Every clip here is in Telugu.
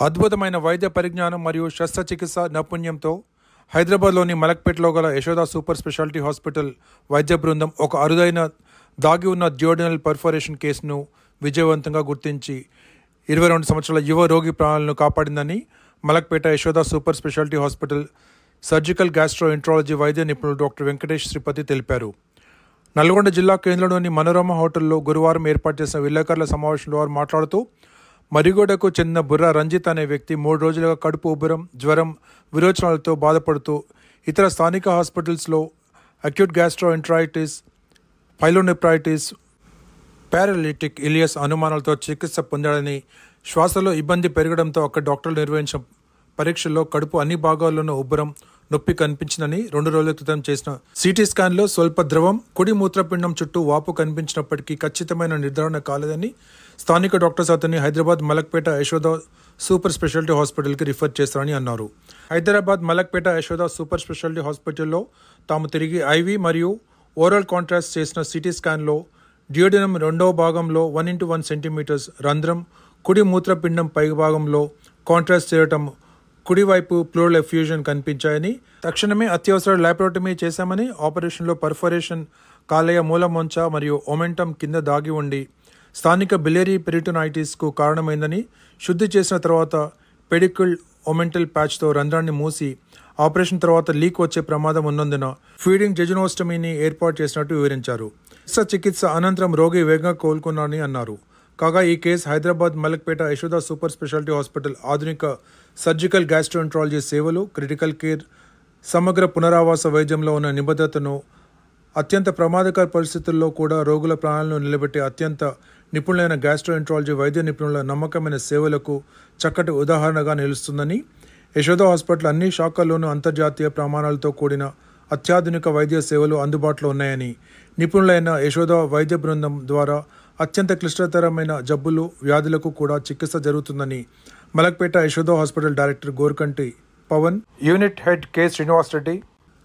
అద్భుతమైన వైద్య పరిజ్ఞానం మరియు శస్త్రచికిత్స నైపుణ్యంతో హైదరాబాద్లోని మలక్పేటలో గల యశోద సూపర్ స్పెషాలిటీ హాస్పిటల్ వైద్య బృందం ఒక అరుదైన దాగి ఉన్న డ్యూయోడెనల్ పర్ఫోరేషన్ కేసును విజయవంతంగా గుర్తించి 22 సంవత్సరాల యువ రోగి ప్రాణాలను కాపాడిందని Malakpet Yashoda super speciality hospital surgical gastroenterology వైద్య నిపుణులు డాక్టర్ వెంకటేష్ శ్రీపతి తెలిపారు. నల్గొండ జిల్లా కేంద్రంలోని మనోరమ హోటల్లో గురువారం ఏర్పాటు చేసిన విలేకరుల సమావేశంలో వారు మాట్లాడుతూ మరిగూడకు చెందిన బుర్రా రంజిత్ అనే వ్యక్తి 3 రోజులుగా కడుపు ఉబ్బరం, జ్వరం, విరోచనాలతో బాధపడుతూ ఇతర స్థానిక హాస్పిటల్స్లో acute gastroenteritis, pyelonephritis, paralytic ileus అనుమానాలతో చికిత్స పొందాడని, శ్వాసలో ఇబ్బంది పెరగడంతో అక్కడ డాక్టర్లు నిర్వహించిన పరీక్షల్లో కడుపు అన్ని భాగాల్లోనూ ఉబ్బరం, నొప్పి కనిపించిందని 2 రోజుల క్రితం చేసిన సిటీ స్కాన్లో స్వల్ప ద్రవం, కుడి మూత్రపిండం చుట్టూ వాపు కనిపించినప్పటికీ ఖచ్చితమైన నిర్ధారణ కాలేదని స్థానిక డాక్టర్స్ అతన్ని హైదరాబాద్ మలక్పేట యశోద సూపర్ స్పెషాలిటీ హాస్పిటల్కి రిఫర్ చేస్తారని అన్నారు. హైదరాబాద్ మలక్పేట యశోద సూపర్ స్పెషాలిటీ హాస్పిటల్లో తాము తిరిగి ఐవీ మరియు ఓరల్ కాంట్రాస్ట్ చేసిన సిటీ స్కాన్లో డ్యూయోడెనమ్ 2వ భాగంలో 1x1 సెంటీమీటర్స్ రంధ్రం, కుడి మూత్రపిండం పై భాగంలో కాంట్రాస్ట్ చేయటం, కుడివైపు ప్లూరల్ ఎఫ్యూజన్ కనిపించాయని, తక్షణమే అత్యవసర ల్యాప్రోటమీ చేశామని, ఆపరేషన్లో పర్ఫోరేషన్ కాలేయ మూలమొంచ మరియు ఒమెంటం కింద దాగి ఉండి స్థానిక బిలియరీ పెరిటోనైటిస్కు కారణమైందని, శుద్ధి చేసిన తర్వాత పెడికిల్ ఒమెంటల్ ప్యాచ్తో రంధ్రాన్ని మూసి ఆపరేషన్ తర్వాత లీక్ వచ్చే ప్రమాదం ఉన్నందున ఫీడింగ్ జెజునోస్టమీని ఏర్పాటు చేసినట్టు వివరించారు. చికిత్స అనంతరం రోగి వేగంగా కోలుకున్నారని అన్నారు. కాగా ఈ case Hyderabad Malakpet Yashoda super speciality hospital ఆధునిక సర్జికల్ గ్యాస్ట్రోఎంట్రాలజీ సేవలు, క్రిటికల్ కేర్, సమగ్ర పునరావాస వైద్యంలో ఉన్న నిబద్ధతను, అత్యంత ప్రమాదకర పరిస్థితుల్లో కూడా రోగుల ప్రాణాలను నిలబెట్టే అత్యంత నిపుణులైన గ్యాస్ట్రోఎంట్రాలజీ వైద్య నిపుణుల నమ్మకమైన సేవలకు చక్కటి ఉదాహరణగా నిలుస్తుందని, యశోద హాస్పిటల్ అన్ని శాఖల్లోనూ అంతర్జాతీయ ప్రమాణాలతో కూడిన అత్యాధునిక వైద్య సేవలు అందుబాటులో ఉన్నాయని, నిపుణులైన యశోద వైద్య బృందం ద్వారా అత్యంత క్లిష్టతరమైన జబ్బులు, వ్యాధులకు కూడా చికిత్స జరుగుతుందని Malakpet Yashoda hospital director Gorkanti Pavan, unit head K Srinivas Reddy,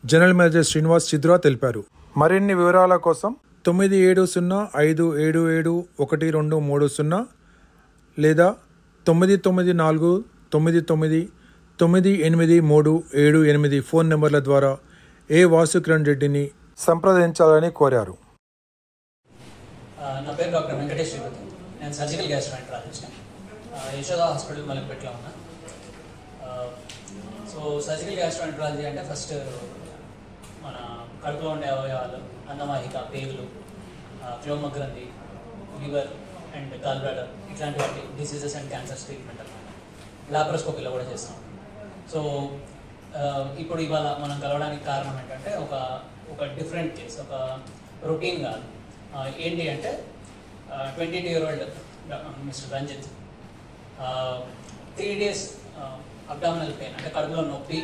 general manager Srinivas Chidra తెలిపారు. మరిన్ని వివరాల కోసం 9705771230 లేదా 9949998378 ఫోన్ నెంబర్ల ద్వారా ఏ వాసుకిరణ్ రెడ్డిని సంప్రదించాలని కోరారు. నా పేరు డాక్టర్ వెంకటేష్ శ్రీపతి. నేను సర్జికల్ గ్యాస్ట్రోఎంట్రాలజిస్ట్. యశోద హాస్పిటల్ మలక్పేటలో ఉన్నా. సో సర్జికల్ గ్యాస్ట్రోఎంట్రాలజీ అంటే ఫస్ట్ మన కడుపులో ఉండే అవయవాలు, అన్నవాహిక, పేగులు, క్లోమగ్రంథి, లివర్ అండ్ గాల్ బ్లాడర్ ఇట్లాంటి వాటి డిసీజెస్ అండ్ క్యాన్సర్స్ ట్రీట్మెంట్ అనమాట. లాప్రోస్కోపీలో కూడా చేస్తాం. సో ఇప్పుడు ఇవాళ మనం కలవడానికి కారణం ఏంటంటే ఒక డిఫరెంట్ కేస్, ఒక రొటీన్ కాదు. ఏంటి అంటే 22-year-old mister Ranjit 3 days abdominal pain అంటే కడుపులో నొప్పి,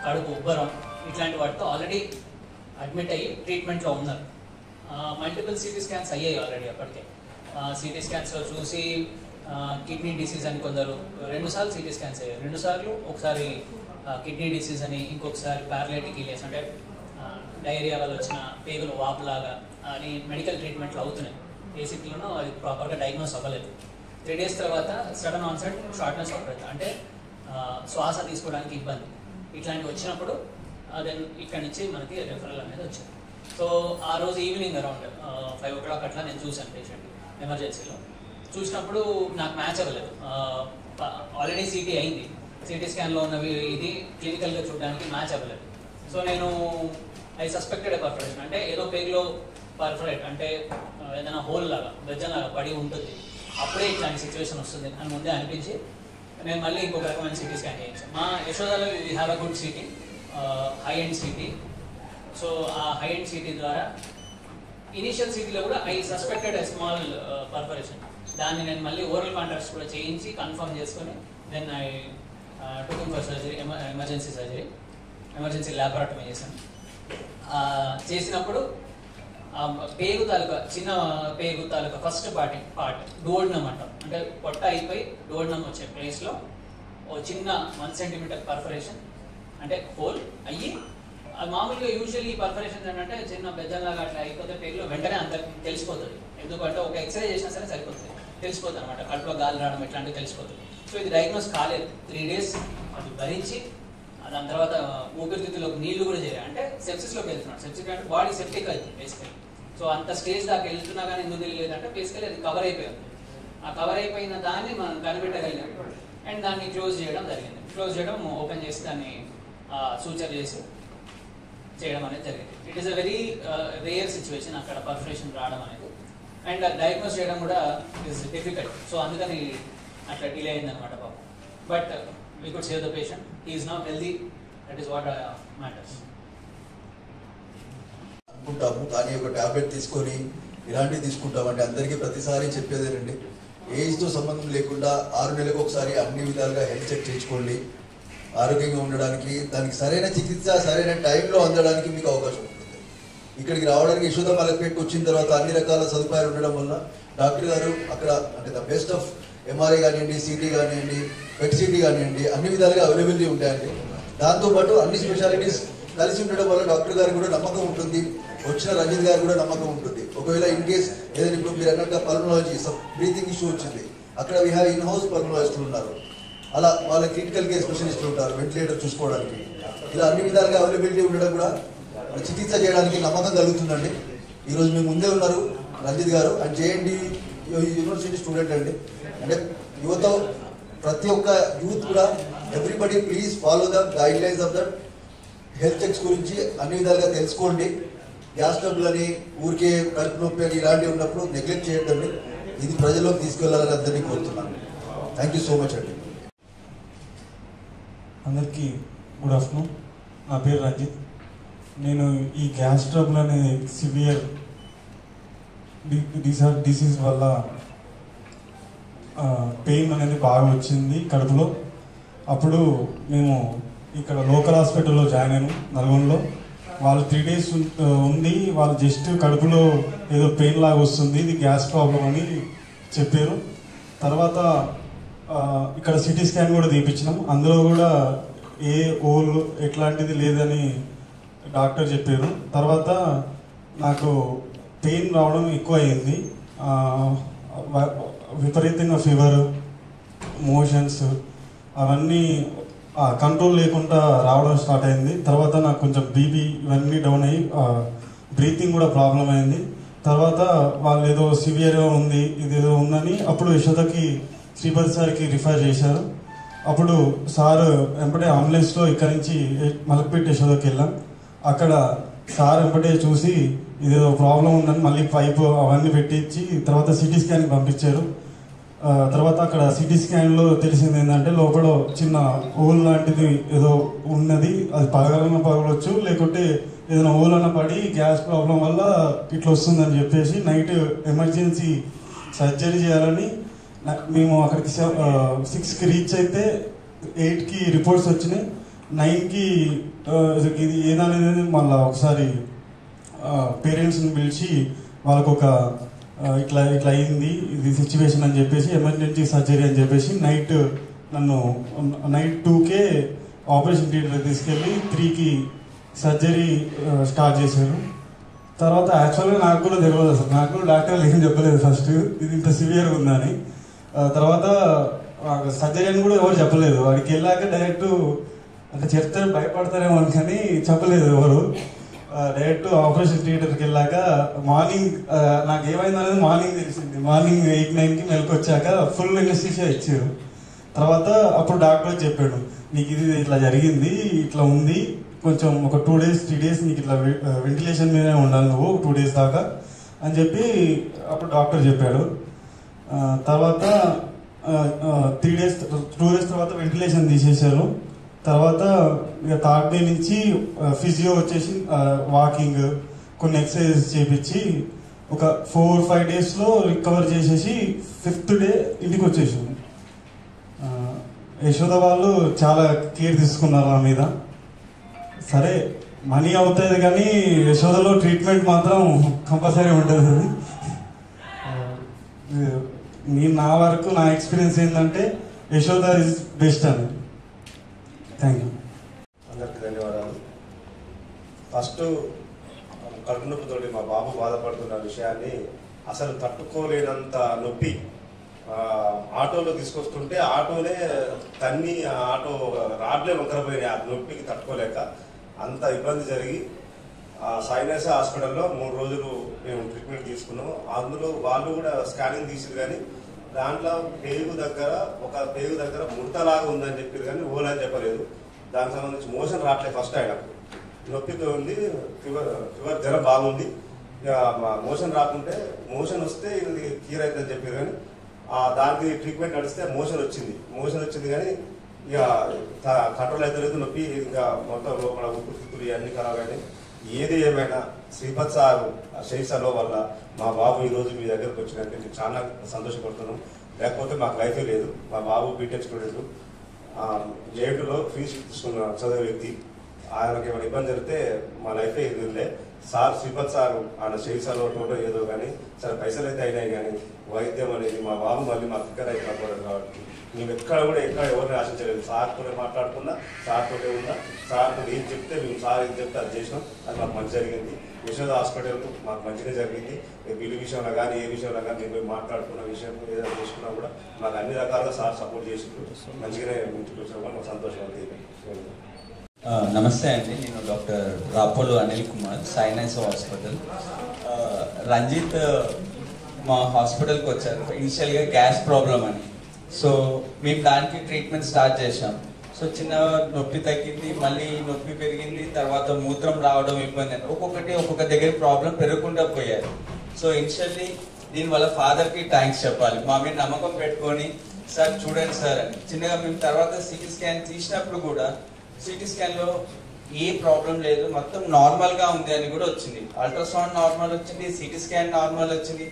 కడుపు ఉబ్బరం ఇట్లాంటి వాటితో ఆల్రెడీ అడ్మిట్ అయ్యి ట్రీట్మెంట్లో ఉన్నారు. మల్టిపుల్ సిటీ స్కాన్స్ అయ్యాయి ఆల్రెడీ. అప్పటికే సిటీ స్కాన్స్లో చూసి కిడ్నీ డిసీజ్ అని కొందరు 2 సార్లు సిటీ స్కాన్స్ అయ్యాయి. 2 సార్లు, ఒకసారి కిడ్నీ డిసీజ్ అని, ఇంకొకసారి పారాలిటిక్ ఇలియస్ అంటే డైరియా వల్ల వచ్చిన పేగులు వాపులాగా అని మెడికల్ ట్రీట్మెంట్లో అవుతున్నాయి. బేసిక్లోనూ అది ప్రాపర్గా డయాగ్నోస్ అవ్వలేదు. 3 days తర్వాత sudden onset shortness of breath అంటే శ్వాస తీసుకోవడానికి ఇబ్బంది, ఇట్లాంటివి వచ్చినప్పుడు దెన్ ఇక్కడ నుంచి మనకి రెఫరల్ అనేది వచ్చింది. సో ఆ రోజు ఈవినింగ్ అరౌండ్ 5 o'clock అట్లా నేను చూశాను పేషెంట్ ఎమర్జెన్సీలో. చూసినప్పుడు నాకు మ్యాచ్ అవ్వలేదు. ఆల్రెడీ సిటీ అయింది, సిటీ స్కాన్లో ఉన్నవి ఇది క్లినికల్గా చూడడానికి మ్యాచ్ అవ్వలేదు. సో నేను ఐ సస్పెక్టెడ్ ఏ పర్ఫరేషన్ అంటే ఏదో పేగులో పర్ఫరేట్ అంటే ఏదైనా హోల్ లాగా, బెజ్జం లాగా పడి ఉంటుంది, అప్పుడే ఇట్లాంటి సిచ్యువేషన్ వస్తుంది అని ముందే అనిపించి నేను మళ్ళీ ఇంకొక రకమైన సిటీ స్కాన్ చేయించాను. మా యశోదలో we have a good CT, high end CT. So ఆ హై ఎండ్ సిటీ ద్వారా ఇనీషియల్ సిటీలో కూడా I suspected a small perforation. దాన్ని నేను మళ్ళీ ఓరల్ కాంట్రాస్ట్ కూడా చేయించి కన్ఫర్మ్ చేసుకొని then I took him for surgery, emergency surgery, emergency laparotomy చేశాను. చేసినప్పుడు పేగు తాలూకా, చిన్న పేగు తాలూకా ఫస్ట్ పార్ట్ డోడ్నం అంటాం, అంటే పొట్ట అయిపోయి డోడ్నం వచ్చే ప్లేస్లో ఓ చిన్న 1 centimeter పర్ఫరేషన్ అంటే హోల్ అయ్యి, అది మామూలుగా యూజువల్లీ పర్ఫరేషన్స్ ఏంటంటే చిన్న బెజ్జంలాగా అట్లా అయిపోతే పేగులో వెంటనే అంత తెలిసిపోతుంది. ఎందుకంటే ఒక ఎక్స్రే చేసినా సరే సరిపోతుంది, తెలిసిపోతుంది అనమాట. కడుపులో గాలి రావడం ఇట్లాంటివి తెలిసిపోతుంది. సో ఇది డయాగ్నోస్ కాలేదు. 3 days అది భరించి దాని తర్వాత ఊపిరితిత్తులోకి నీళ్లు కూడా చేయాలి. అంటే సెప్సిస్లోకి వెళ్తున్నాడు. సెప్సిక్ అంటే బాడీ సెప్టిక్ అవుతుంది బేసికలీ. సో అంత స్టేజ్ దాకా వెళ్తున్నా కానీ ఎందుకు తెలియలేదంటే బేసికలీ అది కవర్ అయిపోయింది. ఆ కవర్ అయిపోయిన దాన్ని మనం కనిపెట్టగలిగాం అండ్ దాన్ని క్లోజ్ చేయడం జరిగింది. క్లోజ్ చేయడం, ఓపెన్ చేసి దాన్ని సూచర్ చేసి చేయడం అనేది జరిగింది. It is a very rare situation అక్కడ పర్ఫరేషన్ రావడం అనేది. అండ్ డయాగ్నోస్ చేయడం కూడా ఇస్ డిఫికల్ట్. సో అందుకని అట్లా డిలే అయింది అనమాట పాపం. But we could save the patient. He is now healthy. That is what matters. అనుకుంటాము కానీ ఒక టాబ్లెట్ తీసుకొని ఇలాంటివి తీసుకుంటామంటే అందరికీ ప్రతిసారి చెప్పేదేనండి, ఏజ్తో సంబంధం లేకుండా 6 నెలలకు ఒకసారి అన్ని విధాలుగా హెల్త్ చెక్ చేయించుకోండి. ఆరోగ్యంగా ఉండడానికి, దానికి సరైన చికిత్స సరైన టైంలో అందడానికి మీకు అవకాశం ఉంటుంది. ఇక్కడికి రావడానికి యశోద మలక్పేటకు వచ్చిన తర్వాత అన్ని రకాల సదుపాయాలు ఉండడం వల్ల డాక్టర్ గారు అక్కడ అంటే ద బెస్ట్ ఆఫ్ ఎంఆర్ఐ కానివ్వండి, సిటీ కానివ్వండి, పెట్ సిటీ కానివ్వండి, అన్ని విధాలుగా అవైలబిలిటీ ఉంటాయండి. దాంతోపాటు అన్ని స్పెషాలిటీస్ కలిసి ఉండడం వల్ల డాక్టర్ గారికి కూడా నమ్మకం ఉంటుంది, వచ్చిన రంజిత్ గారు కూడా నమ్మకం ఉంటుంది. ఒకవేళ ఇన్ కేస్ ఏదైనా ఇప్పుడు మీరు అన్నట్టు పల్మనాలజీ బ్రీతింగ్ ఇష్యూ వచ్చింది, అక్కడ వీ హ్యావ్ ఇన్ హౌస్ పల్మనాలజిస్టులు ఉన్నారు. అలా వాళ్ళ క్రిటికల్ కేర్ స్పెషలిస్టులు ఉంటారు వెంటిలేటర్ చూసుకోవడానికి. ఇలా అన్ని విధాలుగా అవైలబిలిటీ ఉండడం కూడా చికిత్స చేయడానికి నమ్మకం కలుగుతుందండి. ఈరోజు మీ ముందే ఉన్నారు రంజిత్ గారు, అండ్ జేఎన్డి యూనివర్సిటీ స్టూడెంట్ అండి. అంటే యువత ప్రతి ఒక్క యూత్ కూడా everybody please follow the guide lines of the health checks గురించి అన్ని విధాలుగా తెలుసుకోండి. గ్యాస్ ట్రబుల్ అని, ఊరికే కడుపు నొప్పి అని ఇలాంటివి ఉన్నప్పుడు నెగ్లెక్ట్ చేయొద్దండి. ఇది ప్రజల్లోకి తీసుకెళ్లాలని అందరినీ కోరుతున్నాను. థ్యాంక్ యూ సో మచ్ అండి. అందరికీ గుడ్ ఆఫ్టర్నూన్. నా పేరు రంజిత్. నేను ఈ గ్యాస్ ట్రబుల్ అనే సివియర్ డిసీజ్ వల్ల పెయిన్ అనేది బాగా వచ్చింది కడుపులో. అప్పుడు మేము ఇక్కడ లోకల్ హాస్పిటల్లో జాయిన్ అయ్యాము నల్గొండలో. వాళ్ళు 3 days ఉండి వాళ్ళు జస్ట్ కడుపులో ఏదో పెయిన్ లాగా వస్తుంది, ఇది గ్యాస్ ప్రాబ్లం అని చెప్పారు. తర్వాత ఇక్కడ సిటీ స్కాన్ కూడా తీపించినాం. అందులో కూడా ఏ ఓల్ ఎట్లాంటిది లేదని డాక్టర్ చెప్పారు. తర్వాత నాకు పెయిన్ రావడం ఎక్కువ అయింది, విపరీతంగా ఫీవర్, మోషన్స్ అవన్నీ కంట్రోల్ లేకుండా రావడం స్టార్ట్ అయింది. తర్వాత నాకు కొంచెం బీపీ ఇవన్నీ డౌన్ అయ్యి బ్రీతింగ్ కూడా ప్రాబ్లం అయింది. తర్వాత వాళ్ళు ఏదో సివియర్గా ఉంది, ఇదేదో ఉందని అప్పుడు యశోదకి శ్రీపతి సార్కి రిఫర్ చేశారు. అప్పుడు సార్ వెంబడే అంబులెన్స్లో ఇక్కడి నుంచి మలక్పేట యశోదకి వెళ్ళాం. అక్కడ సార్ వెంబడే చూసి ఇదేదో ప్రాబ్లం ఉందని మళ్ళీ పైపు అవన్నీ పెట్టించి తర్వాత సిటీ స్కాన్కి పంపించారు. తర్వాత అక్కడ సిటీ స్కాన్లో తెలిసింది ఏంటంటే లోపల చిన్న ఓల్ లాంటిది ఏదో ఉన్నది, అది పగలన్న పగలవచ్చు, లేకుంటే ఏదైనా ఓలన్న పడి గ్యాస్ ప్రాబ్లం వల్ల ఇట్లా వస్తుందని చెప్పేసి నైట్ ఎమర్జెన్సీ సర్జరీ చేయాలని మేము అక్కడికి 6కి రీచ్ అయితే 8కి రిపోర్ట్స్ వచ్చినాయి. 9కి ఇది ఏదనేది మళ్ళీ ఒకసారి పేరెంట్స్ని పిలిచి వాళ్ళకు ఒక ఇట్లా అయింది ఇది సిచ్యువేషన్ అని చెప్పేసి ఎమర్జెన్సీ సర్జరీ అని చెప్పేసి నన్ను నైట్ 2కే ఆపరేషన్ థియేటర్ తీసుకెళ్ళి 3కి సర్జరీ స్టార్ట్ చేశారు. తర్వాత యాక్చువల్గా నాకు కూడా తెలియదు, అసలు నాకు డాక్టర్లు ఏం చెప్పలేదు ఫస్ట్ ఇది ఇంత సివియర్ ఉందని. తర్వాత సర్జరీ అని కూడా ఎవరు చెప్పలేదు. వాడికి వెళ్ళాక డైరెక్ట్ అంటే చెప్తే భయపడతారేమో అని కానీ చెప్పలేదు ఎవరు. డైరెక్ట్ ఆపరేషన్ థియేటర్కి వెళ్ళాక మార్నింగ్ నాకు ఏమైంది అనేది మార్నింగ్ తెలిసింది. మార్నింగ్ 8-9కి మెలకు వచ్చాక ఫుల్ ఎనస్థీషియా ఇచ్చారు. తర్వాత అప్పుడు డాక్టర్ చెప్పాడు, నీకు ఇది ఇట్లా జరిగింది, ఇట్లా ఉంది, కొంచెం ఒక 2 days 3 days నీకు ఇట్లా వెంటిలేషన్ మీదనే ఉండాలి నువ్వు 2 days దాకా అని చెప్పి అప్పుడు డాక్టర్ చెప్పాడు. తర్వాత 2 days తర్వాత వెంటిలేషన్ తీసేశారు. తర్వాత ఇక 3rd day నుంచి ఫిజియో వచ్చేసి వాకింగ్ కొన్ని ఎక్సర్సైజెస్ చేపించి ఒక 4-5 daysలో రికవర్ చేసేసి 5th day ఇంటికి వచ్చేసాం. యశోద వాళ్ళు చాలా కేర్ తీసుకున్నారు నా మీద. సరే మనీ అవుతుంది కానీ యశోదలో ట్రీట్మెంట్ మాత్రం కంపల్సరీ ఉంటుంది. నా వరకు నా ఎక్స్పీరియన్స్ ఏంటంటే యశోద ఇస్ బెస్ట్ అని. Thank you. అందరికీ ధన్యవాదాలు. ఫస్ట్ కడుపు నొప్పితోటి మా బాబు బాధపడుతున్న విషయాన్ని అసలు తట్టుకోలేనంత నొప్పి ఆటోలో తీసుకొస్తుంటే ఆటోనే తన్ని ఆటో రాడ్లే వంకరపోయినాయి. ఆ నొప్పికి తట్టుకోలేక అంత ఇబ్బంది జరిగి సాయినాస హాస్పిటల్లో 3 రోజులు మేము ట్రీట్మెంట్ తీసుకున్నాము. అందులో వాళ్ళు కూడా స్కానింగ్ తీసారు, కానీ దాంట్లో పేగు దగ్గర ముడతలాగా ఉందని చెప్పారు, కానీ ఓలని చెప్పలేదు. దానికి సంబంధించి మోషన్ రావట్లేదు. ఫస్ట్ ఆయనకు నొప్పితో ఉంది, ఫీవర్ జ్వరం బాగుంది. ఇక మోషన్ రాకుంటే మోషన్ వస్తే ఇది క్లియర్ అవుతుందని చెప్పారు, కానీ దానికి ట్రీట్మెంట్ నడిస్తే మోషన్ వచ్చింది కానీ ఇక కంట్రోల్ అవుతలేదు నొప్పి. ఇంకా మొత్తం లోపల ఊపిరితిత్తులు ఇవన్నీ ఖరాబ్ అయినాయి. ఏది ఏమైనా శ్రీపత్ సార్ శైసలో వల్ల మా బాబు ఈరోజు మీ దగ్గరకు వచ్చినందుకు నేను చాలా సంతోషపడుతున్నాం. లేకపోతే మాకు లైఫే లేదు. మా బాబు బీటెక్ స్టూడెంట్, జేఎన్టీలో ఫీజు తీసుకున్న చదివే వ్యక్తి. ఆయనకి ఏమైనా ఇబ్బంది జరిగితే మా లైఫే ఎదురులే. సార్ శ్రీపత్ సార్ ఆయన శైసలో ఏదో కానీ సరే పైసలు అయితే అయినాయి, కానీ వైద్యం అనేది మా బాబు మళ్ళీ మాకు ఇక్కడ అయిపోతుంది. కాబట్టి మేము ఎక్కడ ఎవరిని ఆశించలేదు. సార్తో మాట్లాడుకున్నా, సార్తో ఉన్నా, సార్తో ఏం చెప్తే మేము సార్ ఏం చెప్తే అది చేసినాం. అది మాకు మంచి జరిగింది. యశోద హాస్పిటల్ మాకు మంచిగా జరిగింది. బిల్లు విషయంలో కానీ ఏ విషయంలో కానీ మేము మాట్లాడుకున్న విషయం ఏదైనా చేసుకున్నా కూడా మాకు అన్ని రకాలుగా సార్ సపోర్ట్ చేసిండ్రు. మంచిగానే ఇంటికి వచ్చినా కూడా మాకు సంతోషం అవుతుంది. నమస్తే అండి, నేను డాక్టర్ రాపోలు అనిల్ కుమార్, సాయినాస హాస్పిటల్. రంజిత్ మా హాస్పిటల్కి వచ్చారు ఇనిషియల్గా గ్యాస్ ప్రాబ్లం అని. సో మేము దానికి ట్రీట్మెంట్ స్టార్ట్ చేసాం. సో చిన్న నొప్పి తగ్గింది, మళ్ళీ నొప్పి పెరిగింది, తర్వాత మూత్రం రావడం ఇబ్బంది అని ఒక్కొక్క దగ్గర ప్రాబ్లం పెరగకుండా పోయారు. సో ఇనిషియల్లీ దీని వాళ్ళ ఫాదర్కి థ్యాంక్స్ చెప్పాలి. మా మీద నమ్మకం పెట్టుకొని సార్ చూడండి సార్ అని చిన్నగా మేము తర్వాత సిటీ స్కాన్ తీసినప్పుడు కూడా సిటీ స్కాన్లో ఏ ప్రాబ్లం లేదు, మొత్తం నార్మల్గా ఉంది అని కూడా వచ్చింది. అల్ట్రాసౌండ్ నార్మల్ వచ్చింది, సిటీ స్కాన్ నార్మల్ వచ్చింది.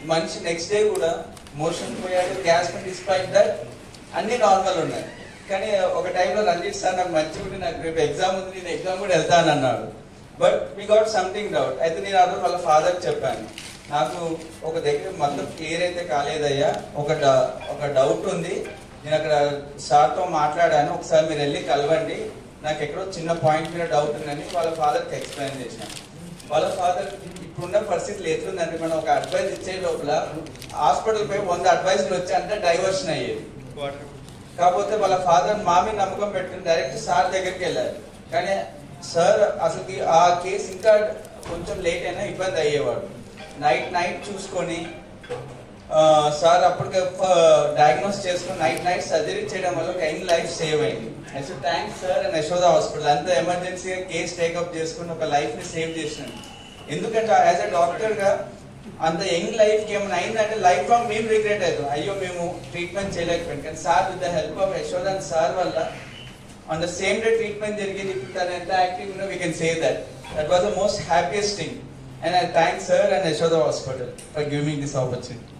మనిషి నెక్స్ట్ డే కూడా మోషన్ పోయాడు, గ్యాస్ డిస్పైట్ దట్ అన్ని నార్మల్ ఉన్నాయి. కానీ ఒక టైంలో రంజిత్ సార్ నాకు మంచిగా నాకు రేపు ఎగ్జామ్ ఉంది, నేను ఎగ్జామ్ కూడా వెళ్తాను అన్నాడు. But we got something doubt. అయితే నేను ఆ రోజు వాళ్ళ ఫాదర్కి చెప్పాను, నాకు ఒక దగ్గర మొత్తం క్లియర్ అయితే కాలేదయ్యా, ఒక డౌట్ ఉంది, నేను అక్కడ సార్తో మాట్లాడాను, ఒకసారి మీరు వెళ్ళి కలవండి, నాకు ఎక్కడో చిన్న పాయింట్ మీద డౌట్ ఉందని వాళ్ళ ఫాదర్కి ఎక్స్ప్లెయిన్ చేశాను. వాళ్ళ ఫాదర్ ఇప్పుడున్న పరిస్థితులు ఎట్లుందంటే మనం ఒక అడ్వైస్ ఇచ్చే లోపల హాస్పిటల్ పై 100 అడ్వైస్లు వచ్చి అంటే డైవర్షన్ అయ్యేది. కాకపోతే వాళ్ళ ఫాదర్ మా మీద నమ్మకం పెట్టుకుని డైరెక్ట్ సార్ దగ్గరికి వెళ్ళారు. కానీ సార్ అసలు ఆ కేసు ఇంకా కొంచెం లేట్ అయినా ఇబ్బంది అయ్యేవాడు. నైట్ చూసుకొని సార్ అప్పటికి డయాగ్నోస్ చేసుకుని నైట్ సర్జరీ చేయడం వల్ల ఒక యంగ్ లైఫ్ సేవ్ అయింది. So thanks sir and Yashoda hospital అంత ఎమర్జెన్సీగా కేసు టేకప్ చేసుకుని ఒక లైఫ్ని సేవ్ చేసినాను. ఎందుకంటే యాజ్ అ డాక్టర్గా అంత యంగ్ లైఫ్కి ఏమైనా అయిందంటే లైఫ్ లాంగ్ మేము రిగ్రెట్ అవుతాం, అయ్యో మేము ట్రీట్మెంట్ చేయలేకపోయాం. కానీ sir with the help of Yashoda and sir వల్ల on the same day treatment జరిగింది. ఇప్పుడు తను ఎంత యాక్టివ్ ఉన్నా we can say that was the most happiest thing. And I thank sir and Yashoda Hospital for giving me this opportunity.